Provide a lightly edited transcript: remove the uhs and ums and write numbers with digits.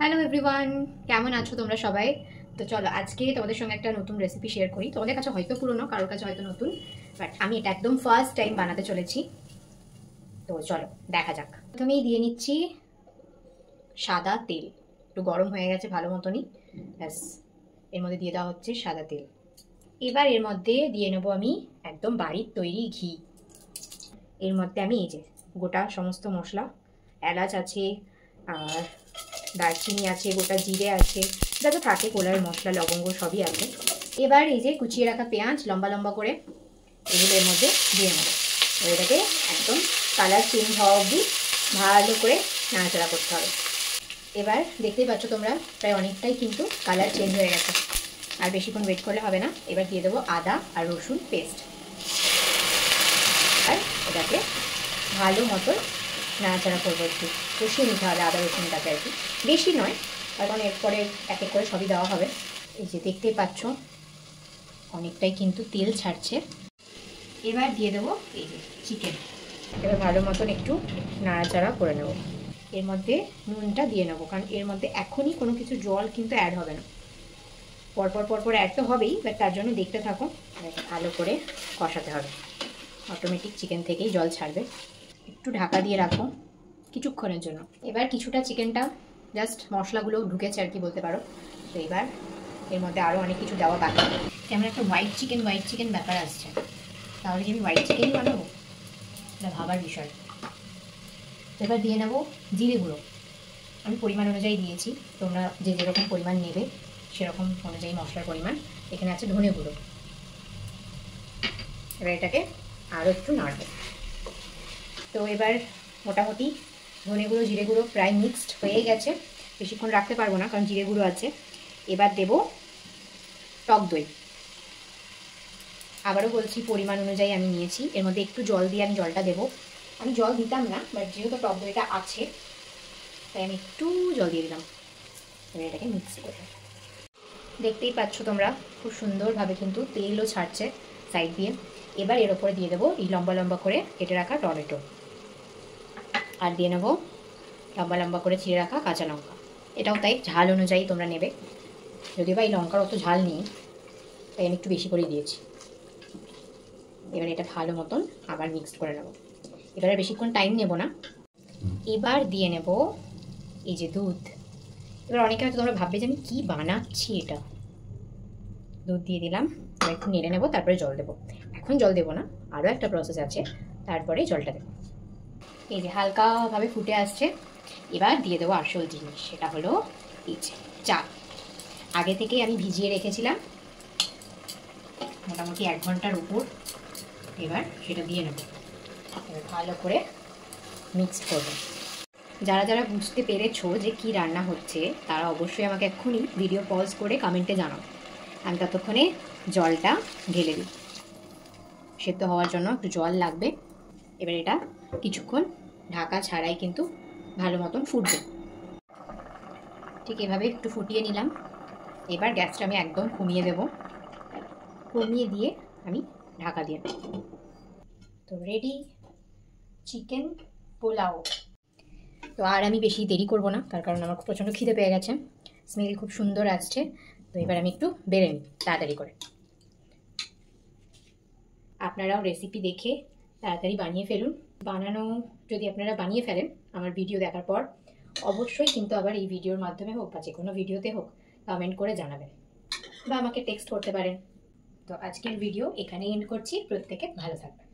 Hello everyone, কেমন আছো তোমরা সবাই? তো চলো আজকে তোমাদের সঙ্গে একটা নতুন রেসিপি শেয়ার করি। তোমাদের কাছে হয়তো পুরনো, কারোর কাছে হয়তো নতুন, বাট আমি এটা একদম ফার্স্ট টাইম বানাতে চলেছি। তো চলো দেখা যাক। প্রথমেই দিয়ে নিচ্ছি সাদা তেল। একটু গরম হয়ে গেছে ভালো মতনই, ব্যাস এর মধ্যে দিয়ে দেওয়া হচ্ছে সাদা তেল। এবার এর মধ্যে দিয়ে নেবো আমি একদম বাড়ির তৈরি ঘি। এর মধ্যে আমি এই যে গোটা সমস্ত মশলা, এলাচ আছে, আর দারচিনি আছে, গোটা জিরে আছে, যা যা থাকে কোলার মশলা লবঙ্গ সবই আছে। এবার এই যে কুচিয়ে রাখা পেঁয়াজ লম্বা লম্বা করে এগুলো এর মধ্যে দিয়ে নেব। এটাকে একদম কালার চেঞ্জ হওয়া অবধি ভালো করে নাড়াচাড়া করতে হবে। এবার দেখতেই পাচ্ছ তোমরা প্রায় অনেকটাই কিন্তু কালার চেঞ্জ হয়ে গেছে, আর বেশিক্ষণ ওয়েট করলে হবে না। এবার দিয়ে দেবো আদা আর রসুন পেস্ট, আর এটাকে ভালো মতো নাড়াচাড়া করবো, একটু কষিয়ে নিতে হবে আদা রসুনটাকে আর কি, বেশি নয়, কারণ এরপরে এক এক করে সবই দেওয়া হবে। এই যে দেখতেই পাচ্ছ অনেকটাই কিন্তু তেল ছাড়ছে। এবার দিয়ে দেবো এই যে চিকেন। এবার ভালো মতন একটু নাড়াচাড়া করে নেব। এর মধ্যে নুনটা দিয়ে নেবো, কারণ এর মধ্যে এখনই কোনো কিছু জল কিন্তু অ্যাড হবে না, পরপর পরপর অ্যাড তো হবেই, বাট তার জন্য দেখতে থাকো। ভালো করে কষাতে হবে, অটোমেটিক চিকেন থেকেই জল ছাড়বে। একটু ঢাকা দিয়ে রাখো কিছুক্ষণের জন্য। এবার কিছুটা চিকেনটা জাস্ট মশলাগুলো ঢুকেছে আর কি বলতে পারো। তো এবার এর মধ্যে আরও অনেক কিছু দেওয়া বাকি। কেমন একটা হোয়াইট চিকেন ব্যাপার আসছে, তাহলে কি আমি হোয়াইট চিকেনই বানাবো, এটা ভাবার বিষয়। এবার দিয়ে নেবো জিরে গুঁড়ো। আমি পরিমাণ অনুযায়ী দিয়েছি, তোমরা যে যেরকম পরিমাণ নেবে সেরকম অনুযায়ী মশলার পরিমাণ। এখানে আছে ধনে গুঁড়ো। এবার এটাকে আরও একটু নাড়বো। তো এবার মোটামুটি ধনে গুঁড়ো জিরে গুঁড়ো প্রায় মিক্সড হয়ে গেছে, বেশিক্ষণ রাখতে পারবো না কারণ জিরে গুঁড়ো আছে। এবার দেব টক দই। আবারও বলছি পরিমাণ অনুযায়ী আমি নিয়েছি, এর মধ্যে একটু জল দিয়ে আমি জলটা দেবো। আমি জল দিতাম না, বাট যেহেতু টক দইটা আছে তাই আমি একটু জল দিয়ে দিলাম। এবার এটাকে মিক্স করবো। দেখতেই পাচ্ছ তোমরা খুব সুন্দরভাবে কিন্তু তেলও ছাড়ছে সাইড দিয়ে। এবার এর ওপরে দিয়ে দেবো এই লম্বা লম্বা করে কেটে রাখা টমেটো, আর দিয়ে নেবো লম্বা লম্বা করে ছিঁড়ে রাখা কাঁচা লঙ্কা। এটাও তাই ঝাল অনুযায়ী তোমরা নেবে, যদিও বা এই লঙ্কার অত ঝাল নেই তাই আমি একটু বেশি করেই দিয়েছি। এবার এটা ভালো মতন আবার মিক্সড করে নেব। এবার বেশিক্ষণ টাইম নেব না। এবার দিয়ে নেব এই যে দুধ। এবার অনেকে হয়তো তোমরা ভাববে যে আমি কী বানাচ্ছি, এটা দুধ দিয়ে দিলাম। এবার একটু নেড়ে নেবো, তারপরে জল দেবো। এখন জল দেবো না, আরও একটা প্রসেস আছে, তারপরে জলটা দেবো। এই যে হালকাভাবে ফুটে আসছে। এবার দিয়ে দেবো আসল জিনিস, সেটা হলো এই যে চাল। আগে থেকেই আমি ভিজিয়ে রেখেছিলাম মোটামুটি 1 ঘন্টার উপর। এবার সেটা দিয়ে নেব, এবার ভালো করে মিক্সড করবো। যারা যারা বুঝতে পেরেছো যে কি রান্না হচ্ছে তারা অবশ্যই আমাকে এক্ষুনি ভিডিও পজ করে কমেন্টে জানাও। আমি ততক্ষণে জলটা ঢেলে দিই, সেদ্ধ হওয়ার জন্য একটু জল লাগবে। এবার এটা কিছুক্ষণ ঢাকা ছাড়াই কিন্তু ভালো মতন ফুটবে। ঠিক এভাবে একটু ফুটিয়ে নিলাম। এবার গ্যাসটা আমি একদম কমিয়ে দেব, কমিয়ে দিয়ে আমি ঢাকা দিয়ে দেব। তো রেডি চিকেন পোলাও। তো আর আমি বেশি দেরি করব না, তার কারণ আমার প্রচণ্ড খিদে পেয়ে গেছে, স্মেল খুব সুন্দর আসছে। তো এবার আমি একটু বেড়ে নিই তাড়াতাড়ি করে। আপনারাও রেসিপি দেখে তাড়াতাড়ি বানিয়ে ফেলুন। বানানো যদি আপনারা বানিয়ে ফেলেন আমার ভিডিও দেখার পর, অবশ্যই কিন্তু আবার এই ভিডিওর মাধ্যমে হোক বা যে কোনো ভিডিওতে হোক কমেন্ট করে জানাবেন, বা আমাকে টেক্সট করতে পারেন। তো আজকের ভিডিও এখানেই এন্ড করছি। প্রত্যেকে ভালো থাকবেন।